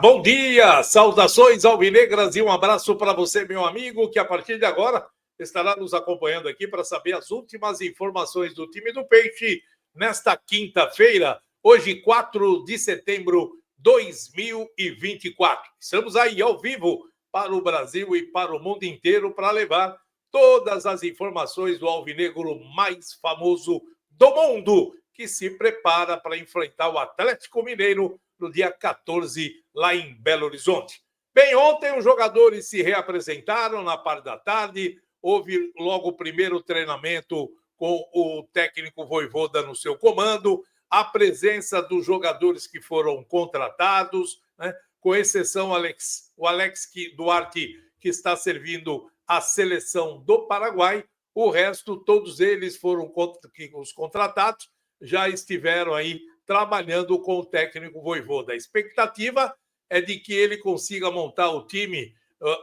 bom dia, saudações alvinegras e um abraço para você, meu amigo, que a partir de agora estará nos acompanhando aqui para saber as últimas informações do time do Peixe nesta quinta-feira, hoje 4 de setembro de 2024. Estamos aí ao vivo para o Brasil e para o mundo inteiro para levar todas as informações do alvinegro mais famoso do mundo, que se prepara para enfrentar o Atlético Mineiro no dia 14, lá em Belo Horizonte. Bem, ontem os jogadores se reapresentaram na parte da tarde, houve logo o primeiro treinamento com o técnico Vojvoda no seu comando, a presença dos jogadores que foram contratados, né? Com exceção o Alex Duarte, que está servindo a seleção do Paraguai, o resto, todos eles foram os contratados, já estiveram aí trabalhando com o técnico Vojvoda. A expectativa é de que ele consiga montar o time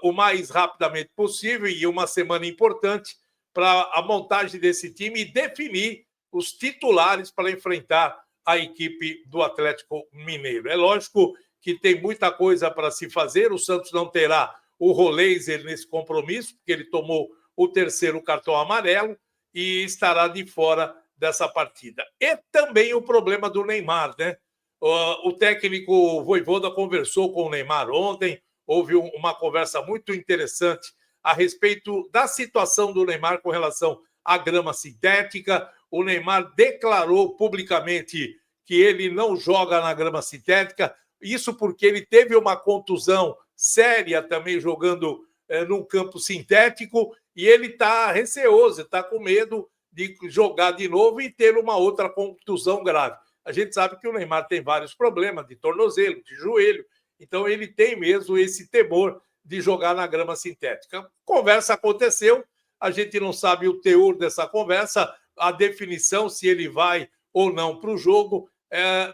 o mais rapidamente possível e uma semana importante para a montagem desse time e definir os titulares para enfrentar a equipe do Atlético Mineiro. É lógico que tem muita coisa para se fazer, o Santos não terá o Roleiser nesse compromisso, porque ele tomou o terceiro cartão amarelo e estará de fora dessa partida. E também o problema do Neymar, né? O técnico Vojvoda conversou com o Neymar ontem, houve uma conversa muito interessante a respeito da situação do Neymar com relação à grama sintética. O Neymar declarou publicamente que ele não joga na grama sintética, isso porque ele teve uma contusão séria também jogando num campo sintético e ele está receoso, está com medo de jogar de novo e ter uma outra contusão grave. A gente sabe que o Neymar tem vários problemas de tornozelo, de joelho, então ele tem mesmo esse temor de jogar na grama sintética. A conversa aconteceu, a gente não sabe o teor dessa conversa, a definição, se ele vai ou não para o jogo,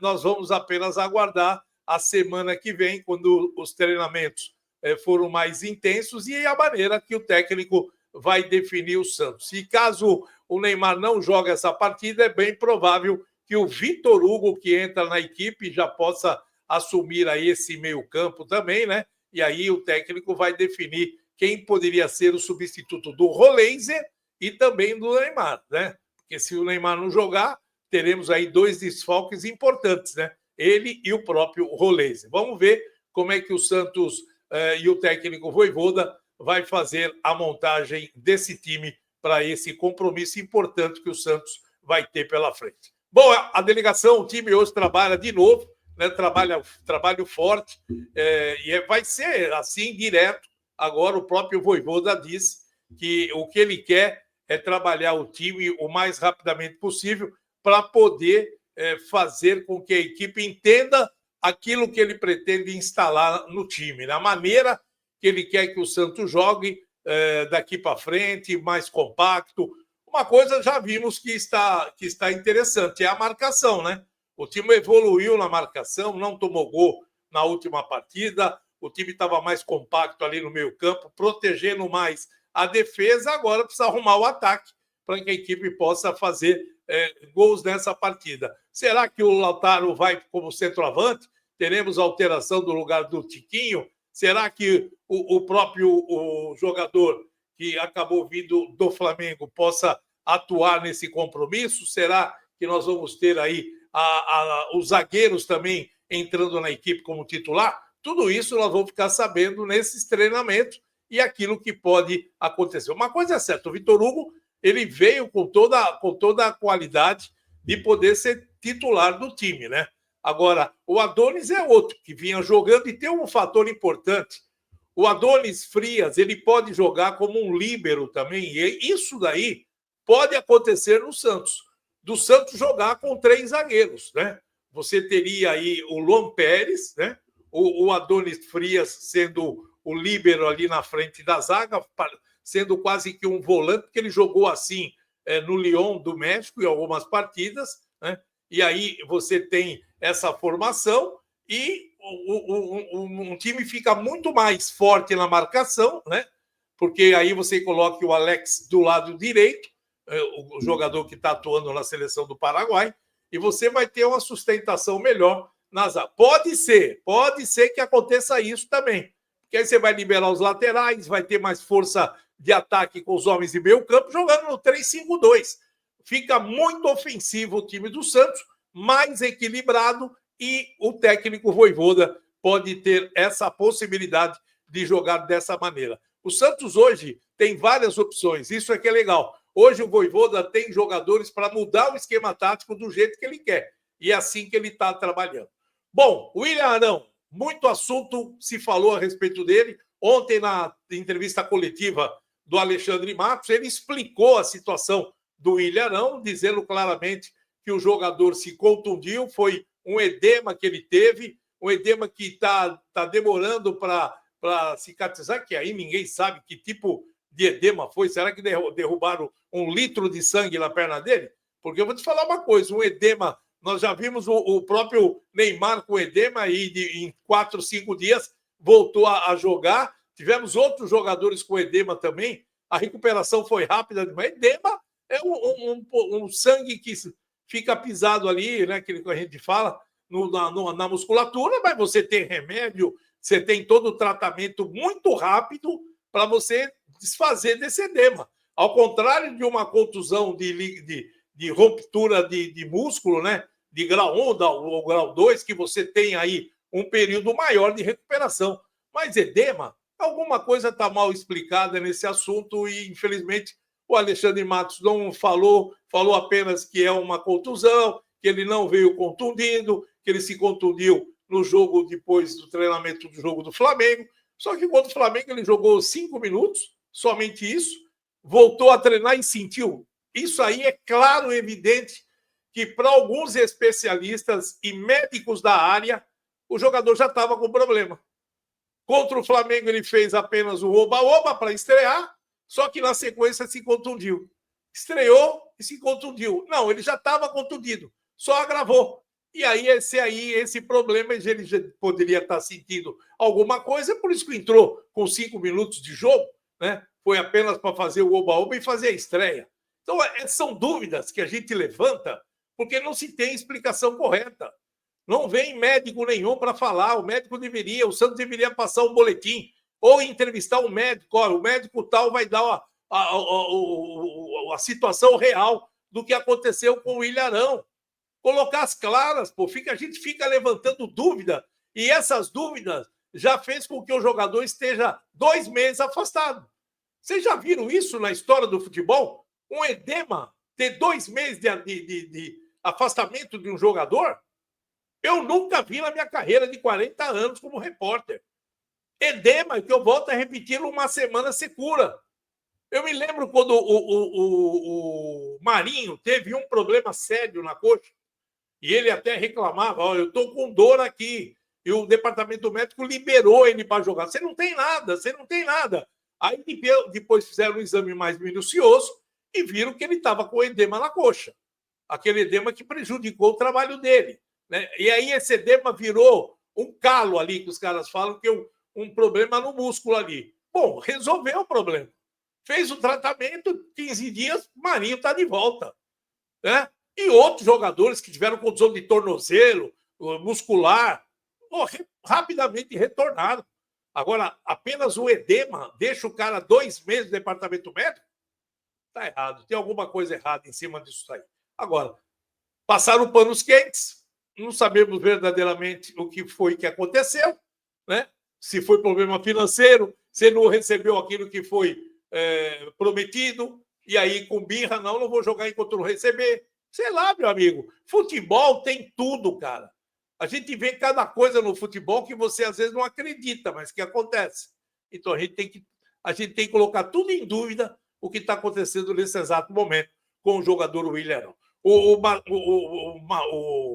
nós vamos apenas aguardar a semana que vem, quando os treinamentos foram mais intensos e a maneira que o técnico vai definir o Santos. E caso o Neymar não jogue essa partida, é bem provável que o Vitor Hugo, que entra na equipe, já possa assumir aí esse meio-campo também, né? E aí o técnico vai definir quem poderia ser o substituto do Roleiser e também do Neymar, né? Porque se o Neymar não jogar, teremos aí dois desfalques importantes, né? Ele e o próprio Roleiser. Vamos ver como é que o Santos e o técnico Vojvoda vai fazer a montagem desse time para esse compromisso importante que o Santos vai ter pela frente. Bom, a delegação, o time hoje trabalha de novo, né? Trabalho forte, e vai ser assim direto. Agora o próprio Vojvoda disse que o que ele quer é trabalhar o time o mais rapidamente possível para poder fazer com que a equipe entenda aquilo que ele pretende instalar no time, na maneira que ele quer que o Santos jogue daqui para frente, mais compacto. Uma coisa já vimos que está interessante, é a marcação, né? O time evoluiu na marcação, não tomou gol na última partida, o time estava mais compacto ali no meio-campo, protegendo mais a defesa, agora precisa arrumar o ataque para que a equipe possa fazer gols nessa partida. Será que o Lautaro vai como centroavante? Teremos alteração do lugar do Tiquinho? Será que o próprio jogador que acabou vindo do Flamengo possa atuar nesse compromisso? Será que nós vamos ter aí os zagueiros também entrando na equipe como titular? Tudo isso nós vamos ficar sabendo nesses treinamentos e aquilo que pode acontecer. Uma coisa é certa, o Vitor Hugo ele veio com toda a qualidade de poder ser titular do time, né? Agora, o Adonis é outro que vinha jogando e tem um fator importante. O Adonis Frias, ele pode jogar como um líbero também, e isso daí pode acontecer no Santos. Do Santos jogar com 3 zagueiros, né? Você teria aí o Luan Pérez, né? O Adonis Frias sendo o líbero ali na frente da zaga, sendo quase que um volante, porque ele jogou assim no Lyon do México em algumas partidas, né? E aí você tem essa formação e um time fica muito mais forte na marcação, né? Porque aí você coloca o Alex do lado direito, o jogador que está atuando na seleção do Paraguai, e você vai ter uma sustentação melhor Pode ser que aconteça isso também. Porque aí você vai liberar os laterais, vai ter mais força de ataque com os homens de meio campo, jogando no 3-5-2. Fica muito ofensivo o time do Santos, mais equilibrado, e o técnico Vojvoda pode ter essa possibilidade de jogar dessa maneira. O Santos hoje tem várias opções, isso é que é legal. Hoje o Vojvoda tem jogadores para mudar o esquema tático do jeito que ele quer. E é assim que ele está trabalhando. Bom, o William Arão, muito assunto se falou a respeito dele. Ontem, na entrevista coletiva do Alexandre Matos, ele explicou a situação do William Arão, dizendo claramente que o jogador se contundiu, foi um edema que ele teve, um edema que está demorando para cicatrizar, que aí ninguém sabe que tipo de edema foi. Será que derrubaram 1 litro de sangue na perna dele? Porque eu vou te falar uma coisa, um edema, nós já vimos o próprio Neymar com edema e em 4, 5 dias voltou a jogar. Tivemos outros jogadores com edema também, a recuperação foi rápida, mas edema é um sangue que fica pisado ali, né, que a gente fala, na musculatura, mas você tem remédio, você tem todo o tratamento muito rápido para você desfazer desse edema. Ao contrário de uma contusão de ruptura de músculo, né, de grau 1 ou grau 2, que você tem aí um período maior de recuperação. Mas edema, alguma coisa está mal explicada nesse assunto e, infelizmente, o Alexandre Matos não falou apenas que é uma contusão, que ele não veio contundido, que ele se contundiu no jogo depois do treinamento do jogo do Flamengo. Só que contra o Flamengo ele jogou 5 minutos, somente isso, voltou a treinar e sentiu. Isso aí é claro e evidente que para alguns especialistas e médicos da área, o jogador já estava com problema. Contra o Flamengo ele fez apenas o oba-oba para estrear, só que na sequência se contundiu. Estreou e se contundiu. Não, ele já estava contundido, só agravou. E aí esse problema, ele já poderia estar sentindo alguma coisa, por isso que entrou com 5 minutos de jogo, né? Foi apenas para fazer o oba-oba e fazer a estreia. Então, são dúvidas que a gente levanta porque não se tem explicação correta. Não vem médico nenhum para falar. O Santos deveria passar um boletim ou entrevistar um médico. Olha, o médico tal vai dar a situação real do que aconteceu com o Ilharão. Colocar as claras, pô. A gente fica levantando dúvida e essas dúvidas já fez com que o jogador esteja 2 meses afastado. Vocês já viram isso na história do futebol? Um edema ter 2 meses de afastamento de um jogador? Eu nunca vi na minha carreira de 40 anos como repórter. Edema, que eu volto a repetir, uma semana se cura. Eu me lembro quando o Marinho teve um problema sério na coxa e ele até reclamava, eu estou com dor aqui. E o departamento médico liberou ele para jogar. Você não tem nada. Aí depois fizeram um exame mais minucioso e viram que ele estava com edema na coxa. Aquele edema que prejudicou o trabalho dele. Né? E aí esse edema virou um calo ali, que os caras falam que é um problema no músculo ali. Bom, resolveu o problema. Fez o tratamento, 15 dias, o Marinho está de volta. Né? E outros jogadores que tiveram condição de tornozelo, muscular, rapidamente retornaram. Agora, apenas o edema deixa o cara 2 meses no departamento médico? Está errado. Tem alguma coisa errada em cima disso aí. Agora, passaram panos quentes, não sabemos verdadeiramente o que foi que aconteceu, né? Se foi problema financeiro, se não recebeu aquilo que foi prometido, e aí com birra, não vou jogar enquanto não receber. Sei lá, meu amigo, futebol tem tudo, cara. A gente vê cada coisa no futebol que você às vezes não acredita, mas que acontece. Então a gente tem que colocar tudo em dúvida o que está acontecendo nesse exato momento com o jogador Willian. O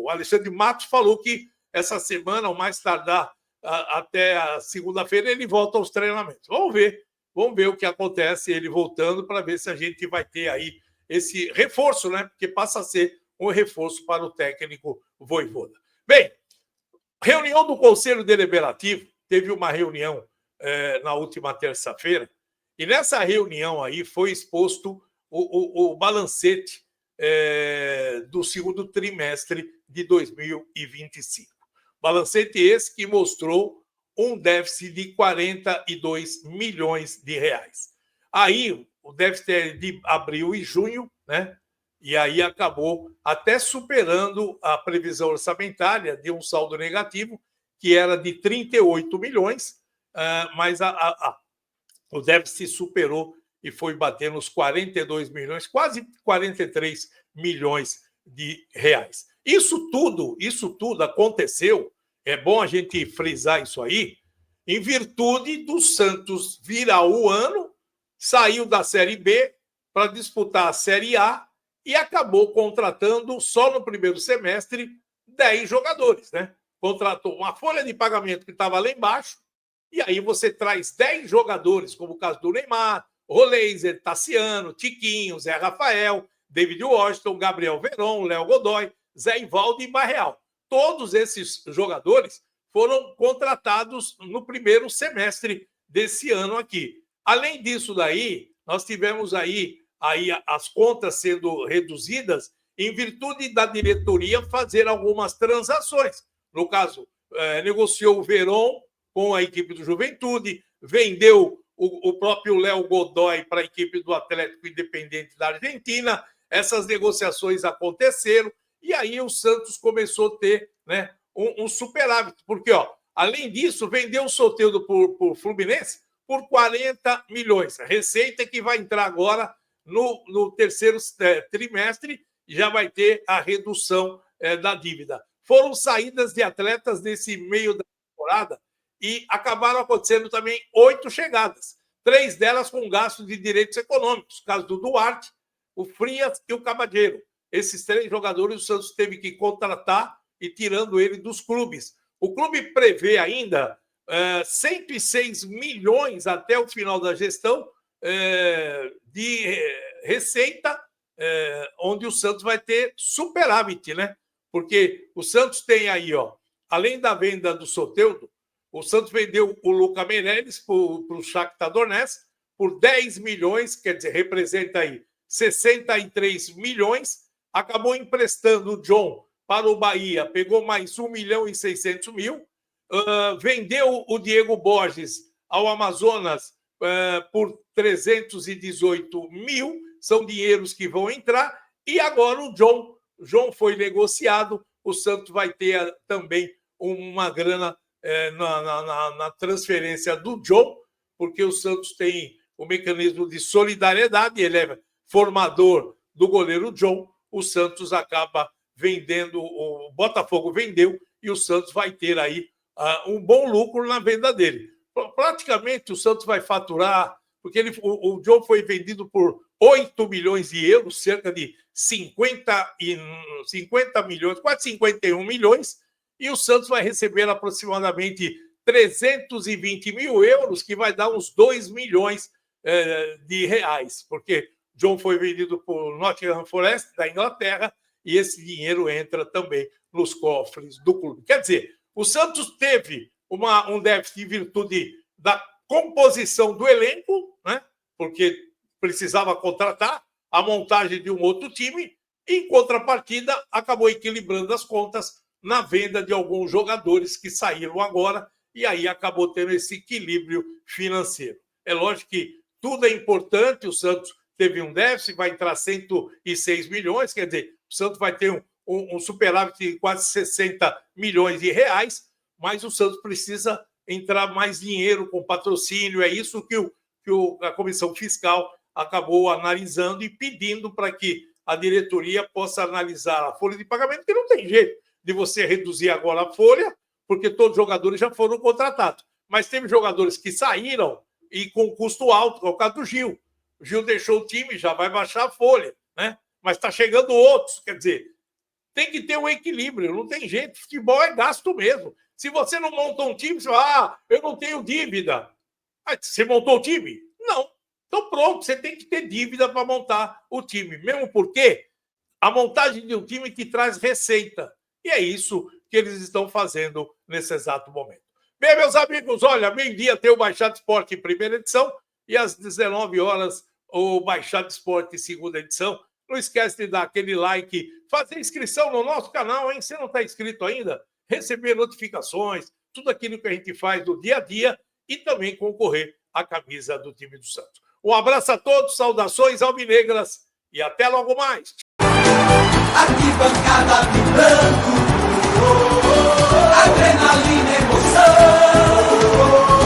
Alexandre Matos falou que essa semana, ao mais tardar até a segunda-feira, ele volta aos treinamentos. Vamos ver o que acontece ele voltando para ver se a gente vai ter aí esse reforço, né? Porque passa a ser um reforço para o técnico Vojvoda. Bem, reunião do Conselho Deliberativo, teve uma reunião na última terça-feira, e nessa reunião aí foi exposto o balancete do segundo trimestre de 2025. Balancete esse que mostrou um déficit de 42 milhões de reais. Aí, o déficit é de abril e junho, né? E aí acabou até superando a previsão orçamentária de um saldo negativo, que era de 38 milhões, mas o déficit superou e foi bater nos 42 milhões, quase 43 milhões de reais. Isso tudo aconteceu, é bom a gente frisar isso aí, em virtude do Santos virar o ano, saiu da Série B para disputar a Série A e acabou contratando, só no primeiro semestre, 10 jogadores, né? Contratou uma folha de pagamento que estava lá embaixo, e aí você traz 10 jogadores, como o caso do Neymar, Roleiser, Tassiano, Tiquinho, Zé Rafael, David Washington, Gabriel Veron, Léo Godoy, Zé Ivaldo e Barreal. Todos esses jogadores foram contratados no primeiro semestre desse ano aqui. Além disso daí, nós tivemos aí as contas sendo reduzidas em virtude da diretoria fazer algumas transações. No caso, negociou o Veron com a equipe do Juventude, vendeu o próprio Léo Godoy para a equipe do Atlético Independente da Argentina. Essas negociações aconteceram e aí o Santos começou a ter, né, um superávit, porque, além disso, vendeu o Soteldo por Fluminense por 40 milhões. A receita que vai entrar agora no terceiro trimestre e já vai ter a redução da dívida. Foram saídas de atletas nesse meio da temporada e acabaram acontecendo também 8 chegadas. 3 delas com gasto de direitos econômicos. O caso do Duarte, o Frias e o Cabadeiro. Esses 3 jogadores o Santos teve que contratar e tirando ele dos clubes. O clube prevê ainda 106 milhões até o final da gestão de receita, onde o Santos vai ter superávit, né? Porque o Santos tem aí, além da venda do Soteldo, o Santos vendeu o Luca Meirelles para o Shakhtar Donetsk por 10 milhões, quer dizer, representa aí 63 milhões, acabou emprestando o John para o Bahia, pegou mais 1 milhão e 600 mil, vendeu o Diego Borges ao Amazonas por 318 mil, são dinheiros que vão entrar, e agora o John foi negociado, o Santos vai ter também uma grana na transferência do John, porque o Santos tem o mecanismo de solidariedade, ele é formador do goleiro John, o Santos acaba vendendo, o Botafogo vendeu, e o Santos vai ter aí um bom lucro na venda dele. Praticamente o Santos vai faturar, porque o John foi vendido por 8 milhões de euros, cerca de 50 milhões, quase 51 milhões, e o Santos vai receber aproximadamente 320 mil euros, que vai dar uns 2 milhões de reais, porque John foi vendido por Nottingham Forest, da Inglaterra, e esse dinheiro entra também nos cofres do clube. Quer dizer, o Santos teve um déficit em virtude da composição do elenco, né? Porque precisava contratar a montagem de um outro time, e, em contrapartida, acabou equilibrando as contas na venda de alguns jogadores que saíram agora, e aí acabou tendo esse equilíbrio financeiro. É lógico que tudo é importante, o Santos teve um déficit, vai entrar 106 milhões, quer dizer, o Santos vai ter um superávit de quase 60 milhões de reais, mas o Santos precisa entrar mais dinheiro com patrocínio, é isso que a Comissão Fiscal acabou analisando e pedindo para que a diretoria possa analisar a folha de pagamento, que não tem jeito de você reduzir agora a folha, porque todos os jogadores já foram contratados. Mas teve jogadores que saíram e com custo alto, é o caso do Gil. O Gil deixou o time, já vai baixar a folha, né? Mas está chegando outros, quer dizer, tem que ter um equilíbrio, não tem jeito, futebol é gasto mesmo. Se você não monta um time, você fala, eu não tenho dívida. Você montou o time? Não. Então pronto, você tem que ter dívida para montar o time, mesmo porque a montagem de um time te traz receita. E é isso que eles estão fazendo nesse exato momento. Bem, meus amigos, olha, meio-dia tem o Baixado Esporte em primeira edição e às 19 horas o Baixado Esporte em segunda edição. Não esquece de dar aquele like, fazer inscrição no nosso canal, hein? Se não está inscrito ainda, receber notificações, tudo aquilo que a gente faz no dia a dia e também concorrer à camisa do time do Santos. Um abraço a todos, saudações alvinegras e até logo mais. Arquibancada vibrando, adrenalina, emoção.